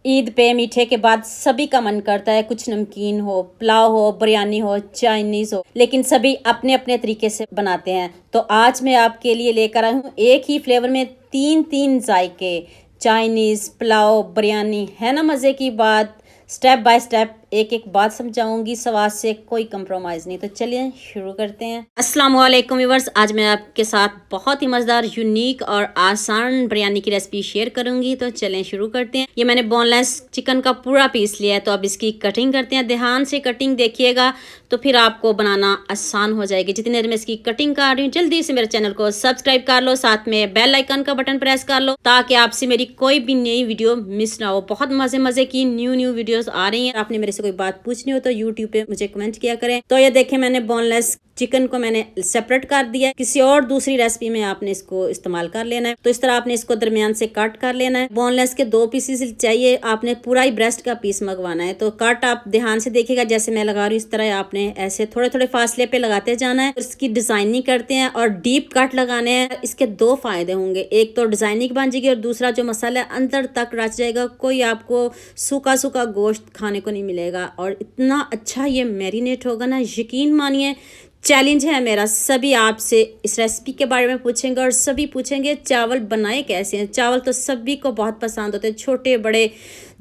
ईद पे मीठे के बाद सभी का मन करता है कुछ नमकीन हो, पुलाव हो, बिरयानी हो, चाइनीज हो, लेकिन सभी अपने अपने तरीके से बनाते हैं। तो आज मैं आपके लिए लेकर आई हूँ एक ही फ्लेवर में तीन तीन जायके, चाइनीज, पुलाव, बिरयानी। है ना मज़े की बात। स्टेप बाय स्टेप एक एक बात समझाऊंगी, स्वाद से कोई कंप्रोमाइज़ नहीं। तो चलिए शुरू करते हैं। अस्सलाम वालेकुम व्यूअर्स, आज मैं आपके साथ बहुत ही मज़ेदार, यूनिक और आसान बिरयानी की रेसिपी शेयर करूंगी। तो चलें शुरू करते हैं। ये मैंने बोनलेस चिकन का पूरा पीस लिया है, तो अब इसकी कटिंग करते हैं। ध्यान से कटिंग देखिएगा तो फिर आपको बनाना आसान हो जाएगी। जितनी देर में इसकी कटिंग कर रही हूँ, जल्दी से मेरे चैनल को सब्सक्राइब कर लो, साथ में बेल आइकन का बटन प्रेस कर लो ताकि आपसे मेरी कोई भी नई वीडियो मिस ना हो। बहुत मजे मजे की न्यू वीडियोस आ रही हैं। आपने मेरे से कोई बात पूछनी हो तो यूट्यूब पे मुझे कमेंट किया करें। तो ये देखें, मैंने बोनलेस चिकन को मैंने सेपरेट कर दिया। किसी और दूसरी रेसिपी में आपने इसको इस्तेमाल कर लेना है। तो इस तरह आपने इसको दरमियान से कट कर लेना है। बोनलेस के 2 पीसेस चाहिए, आपने पूरा ही ब्रेस्ट का पीस मंगवाना है। तो कट आप ध्यान से देखिएगा, जैसे मैं लगा रही हूँ इस तरह आपने ऐसे थोड़े थोड़े फासले पे लगाते जाना है। इसकी डिजाइनिंग करते हैं और डीप कट लगाने हैं। इसके 2 फायदे होंगे, एक तो डिजाइनिंग बन जाएगी और दूसरा जो मसाला अंदर तक रच जाएगा। कोई आपको सूखा सूखा गोश्त खाने को नहीं मिलेगा और इतना अच्छा ये मैरिनेट होगा ना, यकीन मानिए। चैलेंज है मेरा, सभी आपसे इस रेसिपी के बारे में पूछेंगे और सभी पूछेंगे चावल बनाए कैसे हैं। चावल तो सभी को बहुत पसंद होते हैं, छोटे बड़े,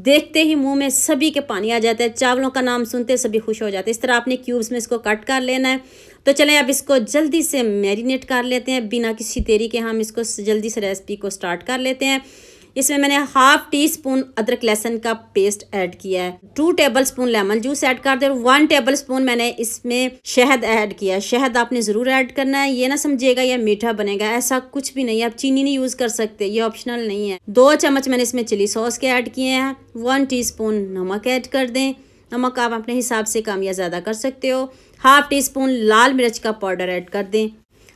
देखते ही मुंह में सभी के पानी आ जाता है। चावलों का नाम सुनते सभी खुश हो जाते हैं। इस तरह आपने क्यूब्स में इसको कट कर लेना है। तो चलें अब इसको जल्दी से मैरिनेट कर लेते हैं। बिना किसी देरी के हम इसको जल्दी से रेसिपी को स्टार्ट कर लेते हैं। इसमें मैंने हाफ टी स्पून अदरक लहसुन का पेस्ट ऐड किया है, 2 table spoon lemon juice add कर दे, 1 टेबल स्पून मैंने इसमें शहद ऐड किया है। शहद आपने ज़रूर ऐड करना है, ये ना समझिएगा ये मीठा बनेगा, ऐसा कुछ भी नहीं है। आप चीनी नहीं यूज़ कर सकते, ये ऑप्शनल नहीं है। 2 चम्मच मैंने इसमें चिली सॉस के ऐड किए हैं। 1 टीस्पून नमक ऐड कर दें। नमक आप अपने हिसाब से कम या ज़्यादा कर सकते हो। हाफ टी स्पून लाल मिर्च का पाउडर ऐड कर दें।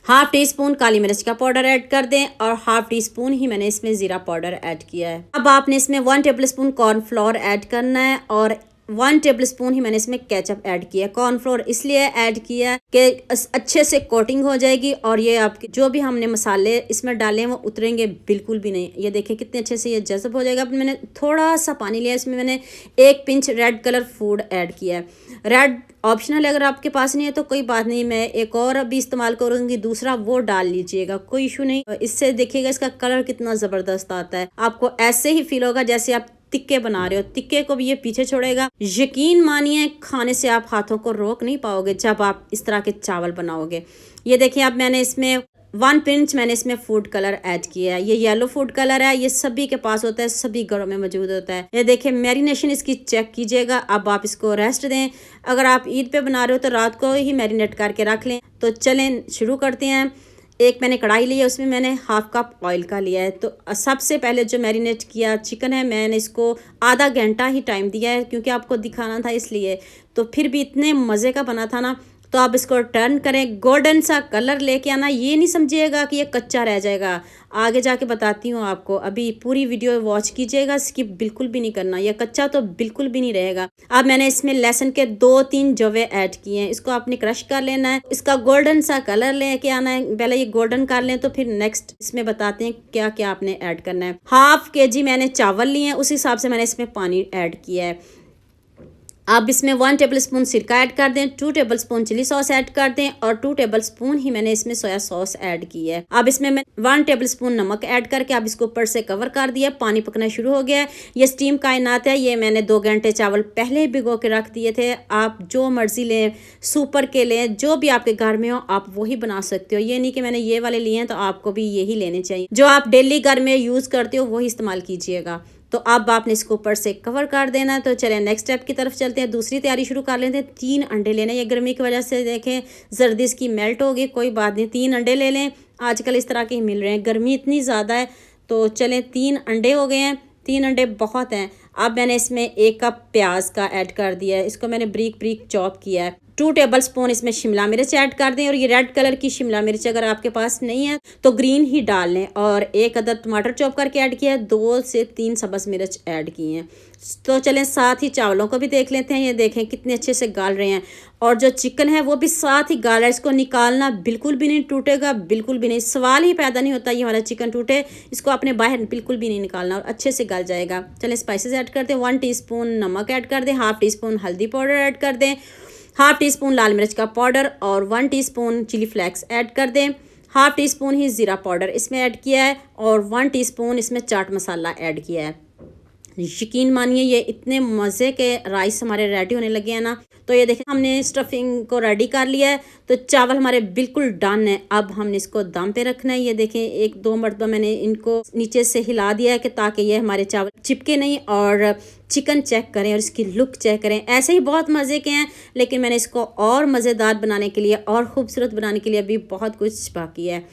हाफ टी स्पून काली मिर्च का पाउडर ऐड कर दें और हाफ टी स्पून ही मैंने इसमें जीरा पाउडर ऐड किया है। अब आपने इसमें 1 टेबल स्पून कॉर्नफ्लोर ऐड करना है और 1 टेबल स्पून ही मैंने इसमें केचप ऐड किया है। कॉर्नफ्लोर इसलिए ऐड किया कि अच्छे से कोटिंग हो जाएगी और ये आपके जो भी हमने मसाले इसमें डाले हैं वो उतरेंगे बिल्कुल भी नहीं। ये देखिए कितने अच्छे से ये जज़ब हो जाएगा। अब मैंने थोड़ा सा पानी लिया, इसमें मैंने 1 pinch red colour food add किया है। रेड ऑप्शनल है, अगर आपके पास नहीं है तो कोई बात नहीं, मैं एक और अभी इस्तेमाल करूंगी दूसरा, वो डाल लीजिएगा, कोई इशू नहीं। इससे देखिएगा इसका कलर कितना ज़बरदस्त आता है। आपको ऐसे ही फील होगा जैसे आप टिक्के बना रहे हो। टिक्के को भी ये पीछे छोड़ेगा। यकीन मानिए खाने से आप हाथों को रोक नहीं पाओगे जब आप इस तरह के चावल बनाओगे। ये देखिए अब मैंने इसमें 1 पिंच मैंने इसमें फूड कलर ऐड किया है। ये येलो फूड कलर है, ये सभी के पास होता है, सभी घरों में मौजूद होता है। ये देखिए मैरिनेशन इसकी चेक कीजिएगा। अब आप इसको रेस्ट दें। अगर आप ईद पे बना रहे हो तो रात को ही मैरिनेट करके रख लें। तो चलें शुरू करते हैं। एक मैंने कढ़ाई ली है, उसमें मैंने हाफ कप ऑयल का लिया है। तो सबसे पहले जो मैरिनेट किया चिकन है, मैंने इसको आधा घंटा ही टाइम दिया है क्योंकि आपको दिखाना था इसलिए। तो फिर भी इतने मज़े का बना था ना। तो आप इसको टर्न करें, गोल्डन सा कलर लेके आना। ये नहीं समझिएगा कि ये कच्चा रह जाएगा, आगे जाके बताती हूँ आपको। अभी पूरी वीडियो वॉच कीजिएगा, स्किप बिल्कुल भी नहीं करना, ये कच्चा तो बिल्कुल भी नहीं रहेगा। अब मैंने इसमें लहसुन के 2-3 जवे ऐड किए हैं, इसको आपने क्रश कर लेना है। इसका गोल्डन सा कलर लेके आना है, पहले ये गोल्डन कर लें तो फिर नेक्स्ट इसमें बताते हैं क्या क्या आपने ऐड करना है। हाफ केजी मैंने चावल लिए हैं, उस हिसाब से मैंने इसमें पानी ऐड किया है। अब इसमें 1 टेबल स्पून सिरका ऐड कर दें, 2 tablespoon chili sauce add कर दें और 2 टेबल स्पून ही मैंने इसमें सोया सॉस ऐड की है। अब इसमें मैं 1 टेबल स्पून नमक ऐड करके अब इसको ऊपर से कवर कर दिया। पानी पकना शुरू हो गया है। ये स्टीम कायनात है। ये मैंने 2 घंटे चावल पहले भिगो के रख दिए थे। आप जो मर्जी लें, सुपर के लें, जो भी आपके घर में हो आप वही बना सकते हो। ये नहीं कि मैंने ये वाले लिए हैं तो आपको भी यही लेने चाहिए। जो आप डेली घर में यूज़ करते हो वही इस्तेमाल कीजिएगा। तो अब आपने इसको ऊपर से कवर कर देना है। तो चलें नेक्स्ट स्टेप की तरफ चलते हैं, दूसरी तैयारी शुरू कर लेते हैं। 3 अंडे लेने, ये गर्मी की वजह से देखें जर्दी इसकी मेल्ट होगी, कोई बात नहीं, 3 अंडे ले लें। आजकल इस तरह के ही मिल रहे हैं, गर्मी इतनी ज़्यादा है। तो चलें 3 अंडे हो गए हैं, 3 अंडे बहुत हैं। अब मैंने इसमें 1 कप प्याज का ऐड कर दिया है, इसको मैंने ब्रीक ब्रीक चॉप किया है। 2 टेबल स्पून इसमें शिमला मिर्च ऐड कर दें, और ये रेड कलर की शिमला मिर्च अगर आपके पास नहीं है तो ग्रीन ही डाल लें। और 1 अदद टमाटर चॉप करके ऐड किया है, 2 से 3 सब्ज़ मिर्च ऐड किए हैं। तो चलें साथ ही चावलों को भी देख लेते हैं। ये देखें कितने अच्छे से गाल रहे हैं, और जो चिकन है वो भी साथ ही गाल रहा है। इसको निकालना बिल्कुल भी नहीं टूटेगा, बिल्कुल भी नहीं, सवाल ही पैदा नहीं होता ये हमारा चिकन टूटे। इसको आपने बाहर बिल्कुल भी नहीं निकालना और अच्छे से गल जाएगा। चलें स्पाइसेस ऐड कर दें। 1 टीस्पून नमक ऐड कर दें, 1/2 टीस्पून हल्दी पाउडर ऐड कर दें, 1/2 टीस्पून लाल मिर्च का पाउडर और 1 टीस्पून चिली फ्लेक्स ऐड कर दें। 1/2 टीस्पून ही ज़ीरा पाउडर इसमें ऐड किया है, और 1 टीस्पून इसमें चाट मसाला ऐड किया है। यकीन मानिए ये इतने मज़े के राइस हमारे रेडी होने लगे हैं ना। तो ये देखें हमने स्टफिंग को रेडी कर लिया है, तो चावल हमारे बिल्कुल डन है। अब हमने इसको दम पे रखना है। ये देखें 1-2 मरतबा मैंने इनको नीचे से हिला दिया है कि ताकि ये हमारे चावल चिपके नहीं। और चिकन चेक करें और इसकी लुक चेक करें, ऐसे ही बहुत मज़े के हैं, लेकिन मैंने इसको और मज़ेदार बनाने के लिए और ख़ूबसूरत बनाने के लिए अभी बहुत कुछ बाकी है।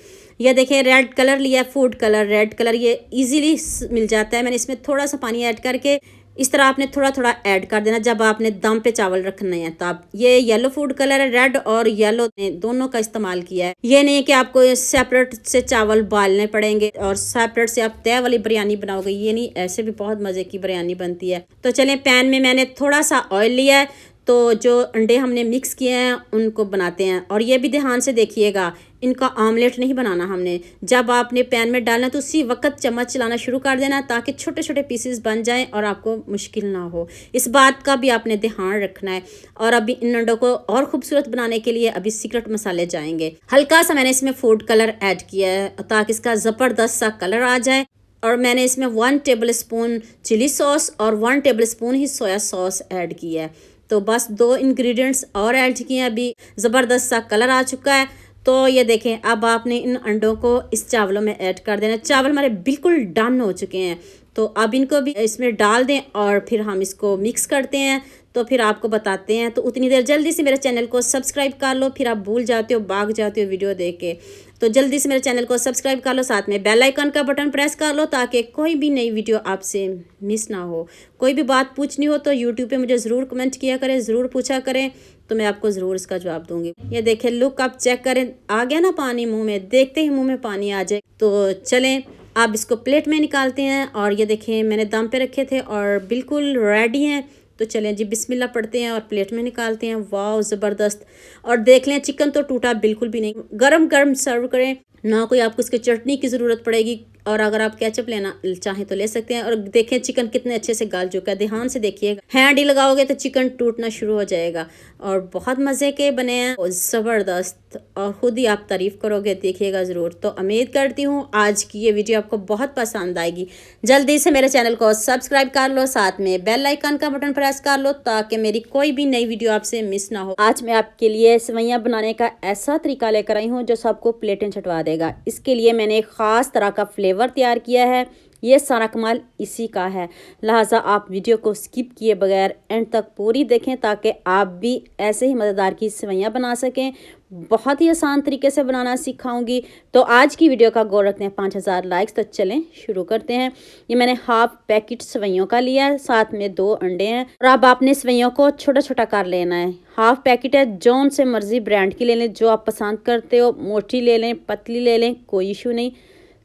यह देखें रेड कलर लिया है, फूड कलर, रेड कलर ये इजीली मिल जाता है। मैंने इसमें थोड़ा सा पानी ऐड करके इस तरह आपने थोड़ा थोड़ा ऐड कर देना जब आपने दम पे चावल रखने हैं तब। ये येलो फूड कलर है, रेड और येलो दोनों का इस्तेमाल किया है। ये नहीं है कि आपको सेपरेट से चावल बालने पड़ेंगे और सेपरेट से आप तय वाली बिरयानी बनाओगे, ये नहीं, ऐसे भी बहुत मज़े की बिरयानी बनती है। तो चलें पैन में मैंने थोड़ा सा ऑयल लिया है, तो जो अंडे हमने मिक्स किए हैं उनको बनाते हैं। और ये भी ध्यान से देखिएगा, इनका आमलेट नहीं बनाना हमने। जब आपने पैन में डालना तो उसी वक्त चम्मच चलाना शुरू कर देना ताकि छोटे छोटे पीसेस बन जाएं और आपको मुश्किल ना हो। इस बात का भी आपने ध्यान रखना है। और अभी इन अंडों को और ख़ूबसूरत बनाने के लिए अभी सीक्रेट मसाले जाएंगे। हल्का सा मैंने इसमें फूड कलर ऐड किया है ताकि इसका ज़बरदस्त सा कलर आ जाए। और मैंने इसमें 1 टेबल स्पून चिली सॉस और 1 टेबल स्पून ही सोया सॉस ऐड किया है। तो बस 2 इंग्रेडिएंट्स और ऐड किए हैं, अभी ज़बरदस्त सा कलर आ चुका है। तो ये देखें अब आपने इन अंडों को इस चावलों में ऐड कर देना। चावल हमारे बिल्कुल डन हो चुके हैं, तो अब इनको भी इसमें डाल दें और फिर हम इसको मिक्स करते हैं। तो फिर आपको बताते हैं। तो उतनी देर जल्दी से मेरे चैनल को सब्सक्राइब कर लो, फिर आप भूल जाते हो, भाग जाते हो वीडियो देख के। तो जल्दी से मेरे चैनल को सब्सक्राइब कर लो, साथ में बेल आइकन का बटन प्रेस कर लो ताकि कोई भी नई वीडियो आपसे मिस ना हो। कोई भी बात पूछनी हो तो यूट्यूब पे मुझे ज़रूर कमेंट किया करें, ज़रूर पूछा करें, तो मैं आपको ज़रूर इसका जवाब दूंगी। ये देखें लुक आप चेक करें, आ गया ना पानी मुंह में, देखते ही मुंह में पानी आ जाए। तो चलें आप इसको प्लेट में निकालते हैं। और ये देखें मैंने दम पे रखे थे और बिल्कुल रेडी हैं। तो चलें जी बिस्मिल्लाह पढ़ते हैं और प्लेट में निकालते हैं। वाह ज़बरदस्त। और देख लें चिकन तो टूटा बिल्कुल भी नहीं। गरम गरम सर्व करें, ना कोई आपको इसके चटनी की ज़रूरत पड़ेगी। और अगर आप केचप लेना चाहें तो ले सकते हैं। और देखें चिकन कितने अच्छे से गल चुका है, ध्यान से देखिएगा। हैंड ही लगाओगे तो चिकन टूटना शुरू हो जाएगा। और बहुत मज़े के बने हैं और ज़बरदस्त, और ख़ुद ही आप तारीफ़ करोगे, देखिएगा ज़रूर। तो उम्मीद करती हूँ आज की ये वीडियो आपको बहुत पसंद आएगी। जल्दी से मेरे चैनल को सब्सक्राइब कर लो, साथ में बेल आइकन का बटन प्रेस कर लो ताकि मेरी कोई भी नई वीडियो आपसे मिस ना हो। आज मैं आपके लिए सेवइयाँ बनाने का ऐसा तरीका लेकर आई हूँ जो सबको प्लेटें छटवा देगा। इसके लिए मैंने एक ख़ास तरह का फ्लेवर तैयार किया है, ये सारा कमाल इसी का है। लिहाजा आप वीडियो को स्किप किए बगैर एंड तक पूरी देखें ताकि आप भी ऐसे ही मज़ेदार की सेवइयाँ बना सकें। बहुत ही आसान तरीके से बनाना सिखाऊंगी। तो आज की वीडियो का गोल रखते हैं 5000 लाइक्स। तो चलें शुरू करते हैं। ये मैंने हाफ पैकेट सेवइयों का लिया है, साथ में 2 अंडे हैं। और अब आपने सेवइयों को छोटा छोटा कर लेना है। हाफ पैकेट है, जौन से मर्जी ब्रांड की ले लें, जो आप पसंद करते हो। मोटी ले लें, पतली ले लें, कोई इशू नहीं,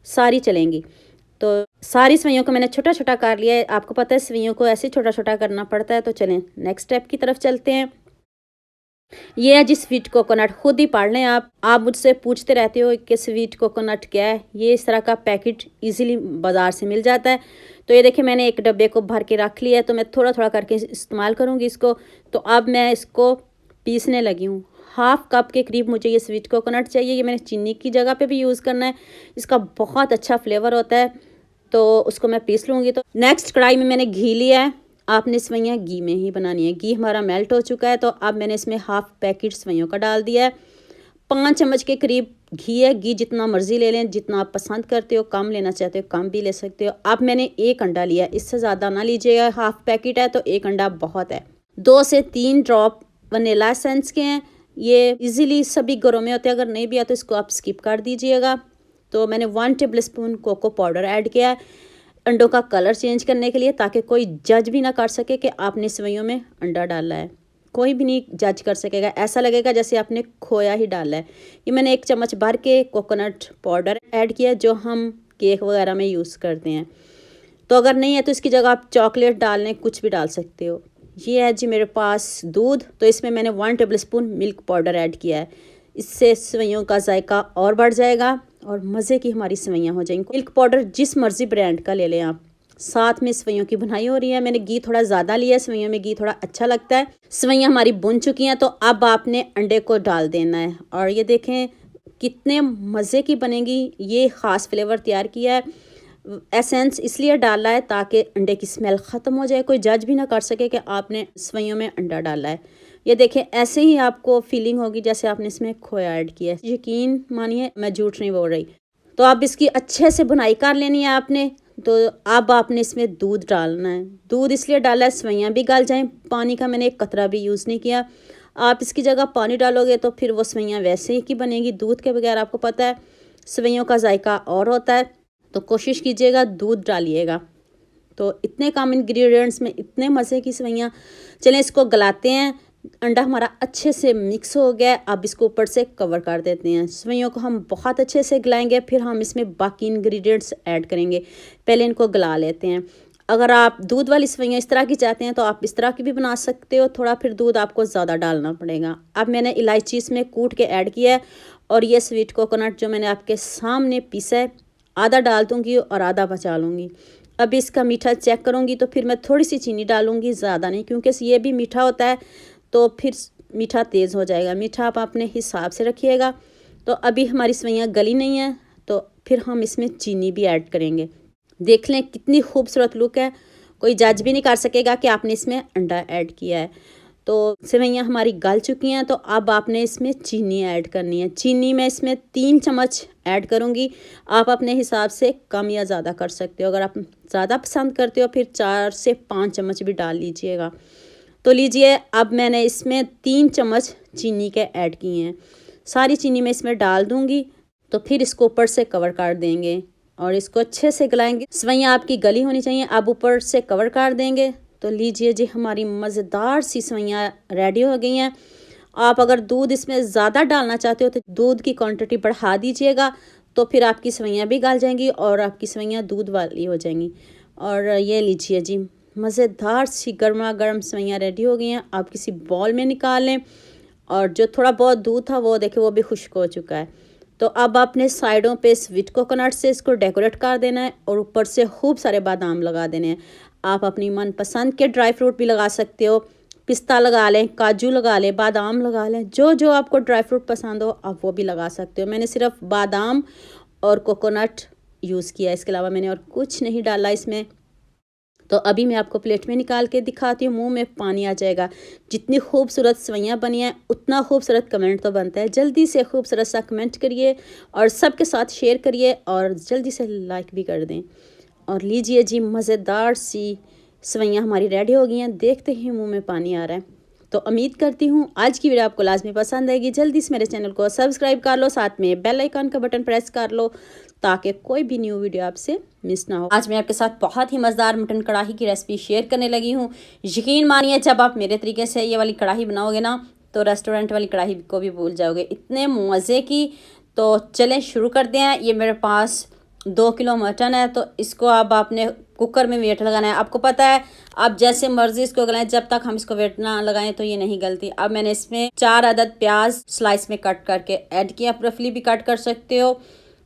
सारी चलेंगी। तो सारी सेवइयों को मैंने छोटा छोटा कर लिया है। आपको पता है सेवइयों को ऐसे छोटा छोटा करना पड़ता है। तो चलें नेक्स्ट स्टेप की तरफ चलते हैं। ये है जी स्वीट कोकोनट, खुद ही पढ़ लें आप मुझसे पूछते रहते हो कि स्वीट कोकोनट क्या है। ये इस तरह का पैकेट इजीली बाज़ार से मिल जाता है। तो ये देखिए मैंने एक डब्बे को भर के रख लिया है, तो मैं थोड़ा थोड़ा करके इस्तेमाल करूँगी इसको। तो अब मैं इसको पीसने लगी हूँ। हाफ कप के करीब मुझे ये स्वीट कोकोनट चाहिए। ये मैंने चीनी की जगह पे भी यूज़ करना है, इसका बहुत अच्छा फ्लेवर होता है। तो उसको मैं पीस लूँगी। तो नेक्स्ट कढ़ाई में मैंने घी लिया है। आपने सेवइयाँ घी में ही बनानी है। घी हमारा मेल्ट हो चुका है। तो अब मैंने इसमें हाफ पैकेट सेवइयों का डाल दिया है। 5 चम्मच के करीब घी है। घी जितना मर्जी ले लें, जितना आप पसंद करते हो, कम लेना चाहते हो कम भी ले सकते हो। अब मैंने 1 अंडा लिया, इससे ज़्यादा ना लीजिएगा, हाफ पैकेट है तो 1 अंडा बहुत है। 2 से 3 ड्रॉप वनीला एसेंस के हैं। ये इजीली सभी घरों में होते हैं, अगर नहीं भी आता तो इसको आप स्किप कर दीजिएगा। तो मैंने 1 tablespoon cocoa powder add किया है अंडों का कलर चेंज करने के लिए, ताकि कोई जज भी ना कर सके कि आपने सेवइयों में अंडा डाला है। कोई भी नहीं जज कर सकेगा, ऐसा लगेगा जैसे आपने खोया ही डाला है। ये मैंने 1 चम्मच भर के कोकोनट पाउडर ऐड किया जो हम केक वगैरह में यूज़ करते हैं। तो अगर नहीं है तो इसकी जगह आप चॉकलेट डाल लें, कुछ भी डाल सकते हो। ये है जी मेरे पास दूध, तो इसमें मैंने 1 टेबलस्पून मिल्क पाउडर ऐड किया है। इससे सेवइयों का जायका और बढ़ जाएगा और मज़े की हमारी सेवइयाँ हो जाएंगी। मिल्क पाउडर जिस मर्ज़ी ब्रांड का ले लें आप। साथ में सेवइयों की बुनाई हो रही है, मैंने घी थोड़ा ज़्यादा लिया है, सेवइयों में घी थोड़ा अच्छा लगता है। सेवइयाँ हमारी बुन चुकी हैं, तो अब आपने अंडे को डाल देना है और ये देखें कितने मज़े की बनेगी। ये ख़ास फ्लेवर तैयार किया है, एसेंस इसलिए डाला है ताकि अंडे की स्मेल ख़त्म हो जाए, कोई जज भी ना कर सके कि आपने सेवइयों में अंडा डाला है। ये देखें ऐसे ही आपको फीलिंग होगी जैसे आपने इसमें खोया ऐड किया है। यकीन मानिए मैं झूठ नहीं बोल रही। तो अब इसकी अच्छे से बुनाई कर लेनी है आपने। तो अब आपने इसमें दूध डालना है। दूध इसलिए डाला है सेवइयाँ भी गल जाएं, पानी का मैंने एक कतरा भी यूज़ नहीं किया। आप इसकी जगह पानी डालोगे तो फिर वो सेवइयाँ वैसे ही की बनेगी, दूध के बगैर। आपको पता है सेवइयों का जायका और होता है, तो कोशिश कीजिएगा दूध डालिएगा। तो इतने कम इंग्रेडिएंट्स में इतने मज़े की सेवइयाँ। चलें इसको गलाते हैं। अंडा हमारा अच्छे से मिक्स हो गया, अब इसको ऊपर से कवर कर देते हैं। सेवइयों को हम बहुत अच्छे से गलाएंगे, फिर हम इसमें बाकी इंग्रेडिएंट्स ऐड करेंगे। पहले इनको गला लेते हैं। अगर आप दूध वाली सेवइयाँ इस तरह की चाहते हैं तो आप इस तरह की भी बना सकते हो, थोड़ा फिर दूध आपको ज़्यादा डालना पड़ेगा। अब मैंने इलायची इसमें कूट के ऐड किया है और ये स्वीट कोकोनट जो मैंने आपके सामने पीसा है, आधा डाल दूँगी और आधा बचा लूँगी। अब इसका मीठा चेक करूँगी तो फिर मैं थोड़ी सी चीनी डालूँगी, ज़्यादा नहीं, क्योंकि ये भी मीठा होता है तो फिर मीठा तेज़ हो जाएगा। मीठा आप अपने हिसाब से रखिएगा। तो अभी हमारी सेवइयाँ गली नहीं है, तो फिर हम इसमें चीनी भी ऐड करेंगे। देख लें कितनी खूबसूरत लुक है, कोई जज भी नहीं कर सकेगा कि आपने इसमें अंडा ऐड किया है। तो सेवइयाँ हमारी गल चुकी हैं, तो अब आपने इसमें चीनी ऐड करनी है। चीनी मैं इसमें 3 चम्मच ऐड करूँगी। आप अपने हिसाब से कम या ज़्यादा कर सकते हो। अगर आप ज़्यादा पसंद करते हो फिर 4 से 5 चम्मच भी डाल लीजिएगा। तो लीजिए अब मैंने इसमें 3 चम्मच चीनी के ऐड किए हैं। सारी चीनी मैं इसमें डाल दूँगी, तो फिर इसको ऊपर से कवर कर देंगे और इसको अच्छे से गलाएंगे। सेवइयाँ आपकी गली होनी चाहिए। अब ऊपर से कवर कर देंगे। तो लीजिए जी हमारी मज़ेदार सी सेवइयाँ रेडी हो गई हैं। आप अगर दूध इसमें ज़्यादा डालना चाहते हो तो दूध की क्वांटिटी बढ़ा दीजिएगा, तो फिर आपकी सेवइयाँ भी गल जाएंगी और आपकी सेवइयाँ दूध वाली हो जाएंगी। और ये लीजिए जी मज़ेदार सी गर्मा गर्म सेवइयाँ रेडी हो गई हैं। आप किसी बॉल में निकाल लें और जो थोड़ा बहुत दूध था वो देखें वो भी खुश्क हो चुका है। तो अब आपने साइडों पे स्वीट कोकोनट से इसको डेकोरेट कर देना है और ऊपर से खूब सारे बादाम लगा देने हैं। आप अपनी मनपसंद के ड्राई फ्रूट भी लगा सकते हो, पिस्ता लगा लें, काजू लगा लें, बादाम लगा लें, जो जो आपको ड्राई फ्रूट पसंद हो आप वो भी लगा सकते हो। मैंने सिर्फ बादाम और कोकोनट यूज़ किया, इसके अलावा मैंने और कुछ नहीं डाला इसमें। तो अभी मैं आपको प्लेट में निकाल के दिखाती हूँ, मुंह में पानी आ जाएगा। जितनी खूबसूरत सेवइयाँ बनी हैं उतना खूबसूरत कमेंट तो बनता है। जल्दी से खूबसूरत सा कमेंट करिए और सबके साथ शेयर करिए और जल्दी से लाइक भी कर दें। और लीजिए जी मज़ेदार सी सेवइयाँ हमारी रेडी हो गई हैं। देखते ही मुंह में पानी आ रहा है। तो उम्मीद करती हूँ आज की वीडियो आपको लाजमी पसंद आएगी। जल्दी से मेरे चैनल को सब्सक्राइब कर लो, साथ में बेल आइकन का बटन प्रेस कर लो ताकि कोई भी न्यू वीडियो आपसे मिस ना हो। आज मैं आपके साथ बहुत ही मज़ेदार मटन कढ़ाई की रेसिपी शेयर करने लगी हूँ। यकीन मानिए जब आप मेरे तरीके से ये वाली कढ़ाई बनाओगे ना तो रेस्टोरेंट वाली कढ़ाई को भी भूल जाओगे, इतने मज़े की। तो चलें शुरू करते हैं। ये मेरे पास 2 किलो मटन है, तो इसको अब आपने कुकर में वेट लगाना है। आपको पता है आप जैसे मर्जी इसको गलाएं, जब तक हम इसको वेट ना लगाएं तो ये नहीं गलती। अब मैंने इसमें 4 अदद प्याज स्लाइस में कट करके ऐड किया, आप रफली भी कट कर सकते हो।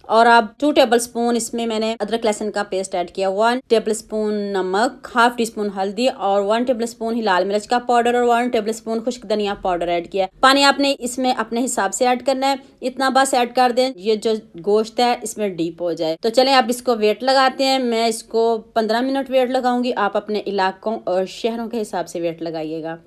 और अब 2 टेबलस्पून इसमें मैंने अदरक लहसुन का पेस्ट ऐड किया, 1 टेबलस्पून नमक, हाफ टी स्पून हल्दी और 1 टेबलस्पून ही लाल मिर्च का पाउडर और 1 टेबलस्पून खुश्क धनिया पाउडर ऐड किया। पानी आपने इसमें अपने हिसाब से ऐड करना है, इतना बस ऐड कर दें ये जो गोश्त है इसमें डीप हो जाए। तो चलें अब इसको वेट लगाते हैं। मैं इसको 15 मिनट वेट लगाऊंगी, आप अपने इलाकों और शहरों के हिसाब से वेट लगाइएगा।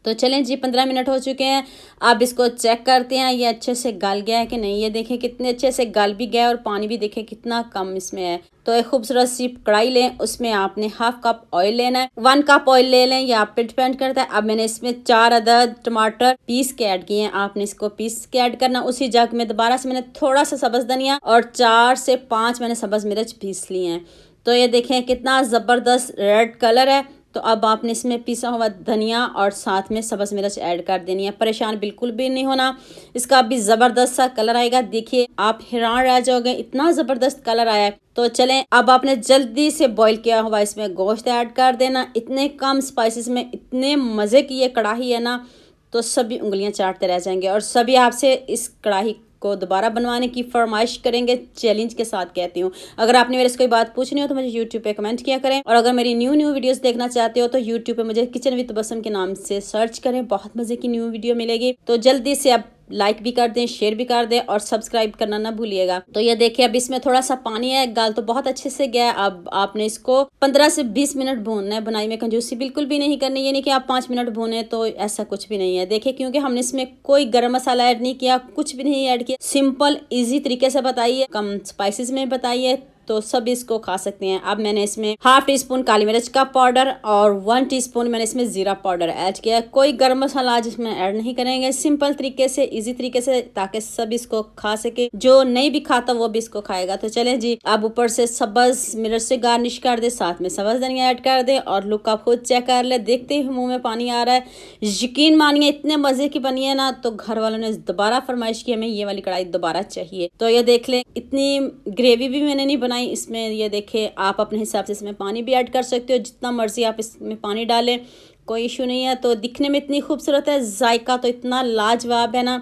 तो चलें जी 15 मिनट हो चुके हैं। अब इसको चेक करते हैं ये अच्छे से गल गया है कि नहीं। ये देखें कितने अच्छे से गल भी गया और पानी भी देखें कितना कम इसमें है। तो एक खूबसूरत सी कढ़ाई लें, उसमें आपने हाफ कप ऑयल लेना है, 1 कप ऑयल ले लें, ये आप पे डिपेंड करता है। अब मैंने इसमें 4 अदद टमाटर पीस के ऐड किए हैं, आपने इसको पीस के ऐड करना। उसी जग में दोबारा से मैंने थोड़ा सा सब्ज़ धनिया और 4 से 5 मैंने सब्ज़ मिर्च पीस लिए हैं। तो ये देखें कितना ज़बरदस्त रेड कलर है। तो अब आपने इसमें पिसा हुआ धनिया और साथ में सब्ज़ मिर्च ऐड कर देनी है। परेशान बिल्कुल भी नहीं होना, इसका अभी ज़बरदस्त सा कलर आएगा। देखिए आप हैरान रह जाओगे, इतना ज़बरदस्त कलर आया है। तो चलें, अब आपने जल्दी से बॉईल किया हुआ इसमें गोश्त ऐड कर देना। इतने कम स्पाइसेस में इतने मज़े की ये कढ़ाई है ना, तो सभी उंगलियां चाटते रह जाएंगे और सभी आपसे इस कढ़ाई को दोबारा बनवाने की फरमाइश करेंगे। चैलेंज के साथ कहती हूँ। अगर आपने मेरे से कोई बात पूछनी हो तो मुझे यूट्यूब पे कमेंट किया करें, और अगर मेरी न्यू वीडियोस देखना चाहते हो तो यूट्यूब पे मुझे किचन विद बसम के नाम से सर्च करें, बहुत मजे की न्यू वीडियो मिलेगी। तो जल्दी से अब लाइक भी कर दें, शेयर भी कर दें और सब्सक्राइब करना ना भूलिएगा। तो ये देखिए अब इसमें थोड़ा सा पानी है, गाल तो बहुत अच्छे से गया है। अब आपने इसको 15 से 20 मिनट भूनना है। बुनाई में कंजूसी बिल्कुल भी नहीं करनी, ये नहीं कि आप 5 मिनट भूने, तो ऐसा कुछ भी नहीं है। देखिए क्योंकि हमने इसमें कोई गरम मसाला ऐड नहीं किया, कुछ भी नहीं ऐड किया, सिंपल इजी तरीके से बताइए, कम स्पाइसेस में बताइए, तो सब इसको खा सकते हैं। अब मैंने इसमें ½ टीस्पून काली मिर्च का पाउडर और 1 टीस्पून मैंने इसमें जीरा पाउडर ऐड किया है। कोई गरम मसाला आज इसमें ऐड नहीं करेंगे, सिंपल तरीके से, इजी तरीके से, ताकि सब इसको खा सके। जो नहीं भी खाता वो भी इसको खाएगा। तो चलें जी, अब ऊपर से सब्ज़ मिर्च से गार्निश कर दे, साथ में सब्ज़ धनिया ऐड कर दे, और लुक आप खुद चेक कर ले। देखते ही मुंह में पानी आ रहा है। यकीन मानिए इतने मजे की बनी है ना, तो घर वालों ने दोबारा फरमाइश की हमें ये वाली कढ़ाई दोबारा चाहिए। तो ये देख लें, इतनी ग्रेवी भी मैंने नहीं बनाई इसमें। ये देखें, आप अपने हिसाब से इसमें पानी भी ऐड कर सकते हो, जितना मर्जी आप इसमें पानी डालें, कोई इशू नहीं है। तो दिखने में इतनी खूबसूरत है, जायका तो इतना लाजवाब है ना,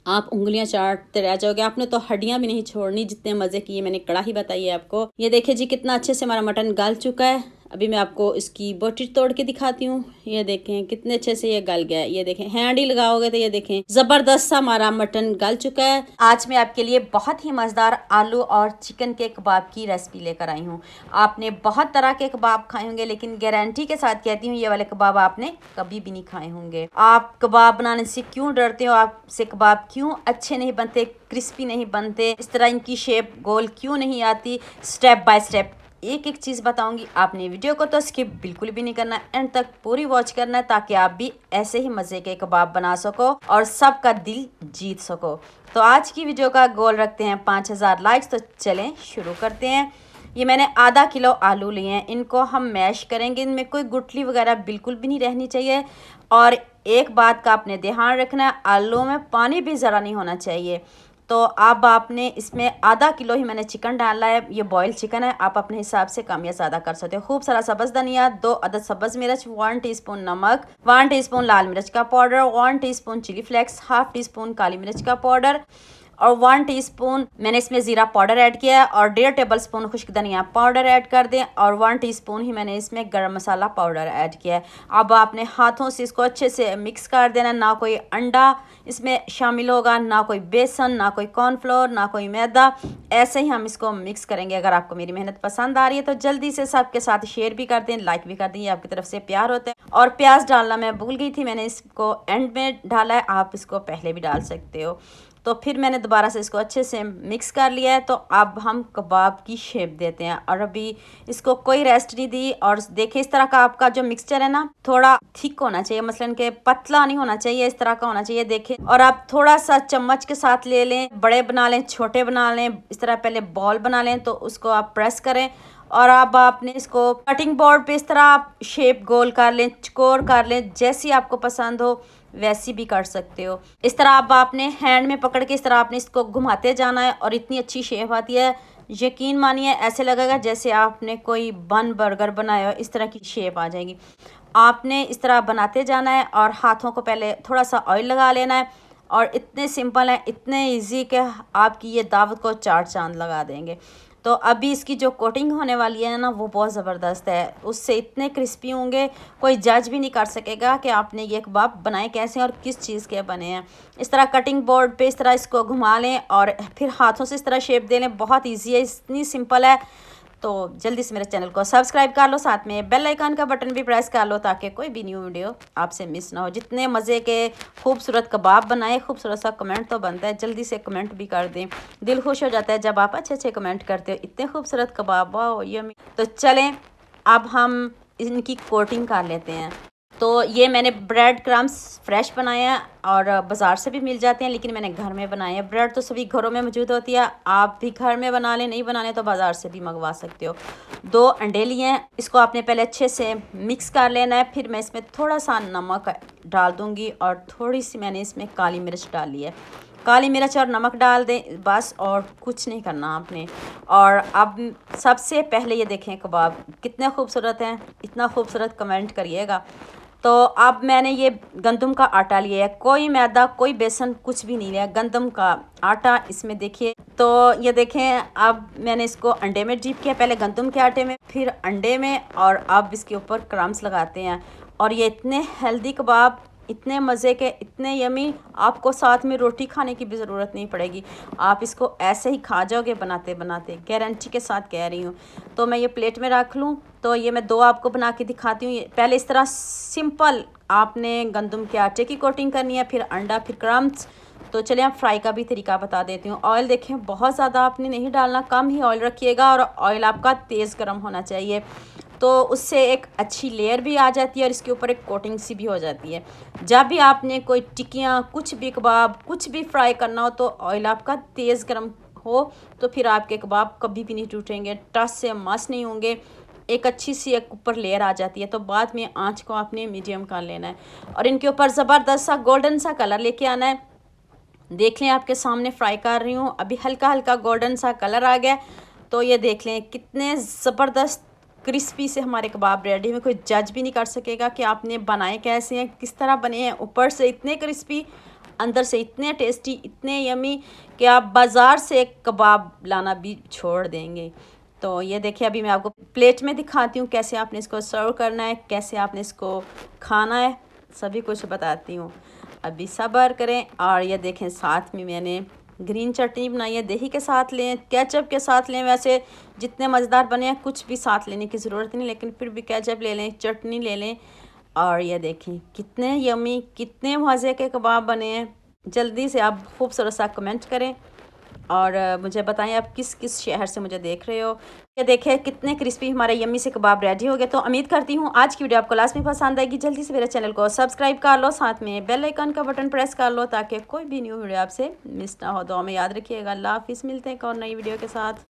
आप उंगलियां चाटते रह जाओगे। आपने तो हड्डियां भी नहीं छोड़नी, जितने मजे की ये मैंने कढ़ाई बताई है आपको। ये देखिए जी, कितना अच्छे से हमारा मटन गल चुका है। अभी मैं आपको इसकी बोटी तोड़ के दिखाती हूँ। ये देखें कितने अच्छे से ये गल गया है। ये देखें, हैंड ही लगाओगे तो ये देखें जबरदस्त सा हमारा मटन गल चुका है। आज मैं आपके लिए बहुत ही मजेदार आलू और चिकन के कबाब की रेसिपी लेकर आई हूँ। आपने बहुत तरह के कबाब खाए होंगे, लेकिन गारंटी के साथ कहती हूँ ये वाले कबाब आपने कभी भी नहीं खाए होंगे। आप कबाब बनाने से क्यों डरते हो? आपसे कबाब क्यों अच्छे नहीं बनते, क्रिस्पी नहीं बनते, इस तरह इनकी शेप गोल क्यों नहीं आती? स्टेप बाय स्टेप एक एक चीज़ बताऊंगी। आपने वीडियो को तो स्किप बिल्कुल भी नहीं करना, एंड तक पूरी वॉच करना है, ताकि आप भी ऐसे ही मज़े के कबाब बना सको और सबका दिल जीत सको। तो आज की वीडियो का गोल रखते हैं 5000 लाइक्स। तो चलें शुरू करते हैं। ये मैंने आधा किलो आलू लिए हैं, इनको हम मैश करेंगे। इनमें कोई गुठली वगैरह बिल्कुल भी नहीं रहनी चाहिए। और एक बात का आपने ध्यान रखना है, आलू में पानी भी ज़रा नहीं होना चाहिए। तो अब आपने इसमें आधा किलो ही मैंने चिकन डाला है। ये बॉयल चिकन है, आप अपने हिसाब से कम या ज़्यादा कर सकते हो। खूब सारा सब्ज़ धनिया, 2 अदद सब्ज़ मिर्च, 1 टीस्पून नमक, 1 टीस्पून लाल मिर्च का powder, 1 teaspoon chilli flakes, ½ teaspoon काली मिर्च का पाउडर, और 1 टीस्पून मैंने इसमें ज़ीरा पाउडर ऐड किया है, और 1.5 टेबलस्पून खुश्क धनिया पाउडर ऐड कर दें, और 1 टीस्पून ही मैंने इसमें गरम मसाला पाउडर ऐड किया है। अब आपने हाथों से इसको अच्छे से मिक्स कर देना। ना कोई अंडा इसमें शामिल होगा, ना कोई बेसन, ना कोई कॉर्नफ्लोर, ना कोई मैदा। ऐसे ही हम इसको मिक्स करेंगे। अगर आपको मेरी मेहनत पसंद आ रही है तो जल्दी से सबके साथ शेयर भी कर दें, लाइक भी कर दें, ये आपकी तरफ से प्यार होता है। और प्याज डालना मैं भूल गई थी, मैंने इसको एंड में डाला है, आप इसको पहले भी डाल सकते हो। तो फिर मैंने दोबारा से इसको अच्छे से मिक्स कर लिया है। तो अब हम कबाब की शेप देते हैं, और अभी इसको कोई रेस्ट नहीं दी। और देखिए इस तरह का आपका जो मिक्सचर है ना, थोड़ा थिक होना चाहिए, मसलन के पतला नहीं होना चाहिए, इस तरह का होना चाहिए। देखिए, और आप थोड़ा सा चम्मच के साथ ले लें, बड़े बना लें, छोटे बना लें, इस तरह पहले बॉल बना लें, तो उसको आप प्रेस करें। और अब आपने इसको कटिंग बोर्ड पे इस तरह आप शेप गोल कर लें, चकोर कर लें, जैसी आपको पसंद हो वैसी भी कर सकते हो। इस तरह अब आपने हैंड में पकड़ के इस तरह आपने इसको घुमाते जाना है, और इतनी अच्छी शेप आती है, यकीन मानिए ऐसे लगेगा जैसे आपने कोई बन बर्गर बनाया हो, इस तरह की शेप आ जाएगी। आपने इस तरह बनाते जाना है, और हाथों को पहले थोड़ा सा ऑयल लगा लेना है। और इतने सिंपल है, इतने ईजी कि आपकी ये दावत को 4 चांद लगा देंगे। तो अभी इसकी जो कोटिंग होने वाली है ना, वो बहुत ज़बरदस्त है, उससे इतने क्रिस्पी होंगे कोई जज भी नहीं कर सकेगा कि आपने ये कबाब बनाए कैसे और किस चीज़ के बने हैं। इस तरह कटिंग बोर्ड पे इस तरह इसको घुमा लें, और फिर हाथों से इस तरह शेप दे लें। बहुत ईजी है, इतनी सिंपल है। तो जल्दी से मेरे चैनल को सब्सक्राइब कर लो, साथ में बेल आइकन का बटन भी प्रेस कर लो, ताकि कोई भी न्यू वीडियो आपसे मिस ना हो। जितने मज़े के खूबसूरत कबाब बनाए, खूबसूरत सा कमेंट तो बनता है, जल्दी से कमेंट भी कर दें। दिल खुश हो जाता है जब आप अच्छे अच्छे कमेंट करते हो। इतने खूबसूरत कबाब, वाह यम्मी। तो चलें अब हम इनकी कोटिंग कर लेते हैं। तो ये मैंने ब्रेड क्रम्स फ्रेश बनाए हैं और बाज़ार से भी मिल जाते हैं, लेकिन मैंने घर में बनाए हैं। ब्रेड तो सभी घरों में मौजूद होती है, आप भी घर में बना लें, नहीं बनाने तो बाज़ार से भी मंगवा सकते हो। 2 अंडे लिए हैं, इसको आपने पहले अच्छे से मिक्स कर लेना है। फिर मैं इसमें थोड़ा सा नमक डाल दूँगी और थोड़ी सी मैंने इसमें काली मिर्च डाली है। काली मिर्च और नमक डाल दें बस, और कुछ नहीं करना आपने। और अब सबसे पहले ये देखें कबाब कितने खूबसूरत हैं, इतना खूबसूरत कमेंट करिएगा। तो अब मैंने ये गंदम का आटा लिया है, कोई मैदा कोई बेसन कुछ भी नहीं लिया, गंदम का आटा इसमें देखिए। तो ये देखें अब मैंने इसको अंडे में डिप किया, पहले गंदम के आटे में फिर अंडे में, और अब इसके ऊपर क्रम्स लगाते हैं। और ये इतने हेल्दी कबाब, इतने मज़े के, इतने यमी, आपको साथ में रोटी खाने की भी ज़रूरत नहीं पड़ेगी, आप इसको ऐसे ही खा जाओगे बनाते बनाते, गारंटी के साथ कह रही हूँ। तो मैं ये प्लेट में रख लूँ। तो ये मैं 2 आपको बना के दिखाती हूँ। पहले इस तरह सिंपल आपने गंदम के आटे की कोटिंग करनी है, फिर अंडा, फिर क्रम्स। तो चलिए आप फ्राई का भी तरीका बता देती हूँ। ऑयल देखें बहुत ज़्यादा आपने नहीं डालना, कम ही ऑयल रखिएगा, और ऑयल आपका तेज़ गर्म होना चाहिए, तो उससे एक अच्छी लेयर भी आ जाती है और इसके ऊपर एक कोटिंग सी भी हो जाती है। जब भी आपने कोई टिक्कियाँ, कुछ भी कबाब, कुछ भी फ्राई करना हो, तो ऑयल आपका तेज़ गर्म हो, तो फिर आपके कबाब कभी भी नहीं टूटेंगे, टस से मस नहीं होंगे, एक अच्छी सी एक ऊपर लेयर आ जाती है। तो बाद में आँच को आपने मीडियम कर लेना है और इनके ऊपर ज़बरदस्त सा गोल्डन सा कलर लेके आना है। देख लें आपके सामने फ्राई कर रही हूँ, अभी हल्का हल्का गोल्डन सा कलर आ गया। तो ये देख लें कितने ज़बरदस्त क्रिस्पी से हमारे कबाब रेडी में, कोई जज भी नहीं कर सकेगा कि आपने बनाए कैसे हैं, किस तरह बने हैं। ऊपर से इतने क्रिस्पी, अंदर से इतने टेस्टी, इतने यमी कि आप बाज़ार से कबाब लाना भी छोड़ देंगे। तो ये देखिए अभी मैं आपको प्लेट में दिखाती हूँ कैसे आपने इसको सर्व करना है, कैसे आपने इसको खाना है, सभी कुछ बताती हूँ। अभी सब्र करें। और ये देखें साथ में मैंने ग्रीन चटनी बनाई है, दही के साथ लें, केचप के साथ लें, वैसे जितने मज़ेदार बने हैं कुछ भी साथ लेने की ज़रूरत नहीं, लेकिन फिर भी केचप ले लें, चटनी ले लें। और ये देखें कितने यमी, कितने मज़े के कबाब बने हैं। जल्दी से आप खूबसूरत सा कमेंट करें और मुझे बताएं आप किस किस शहर से मुझे देख रहे हो। ये देखें कितने क्रिस्पी हमारे यम्मी से कबाब रेडी हो गए। तो उम्मीद करती हूँ आज की वीडियो आपको लास्ट में पसंद आएगी। जल्दी से मेरे चैनल को सब्सक्राइब कर लो, साथ में बेल आइकन का बटन प्रेस कर लो ताकि कोई भी न्यू वीडियो आपसे मिस ना हो। तो हमें याद रखिएगा। अल्लाह हाफिज़, मिलते हैं एक और नई वीडियो के साथ।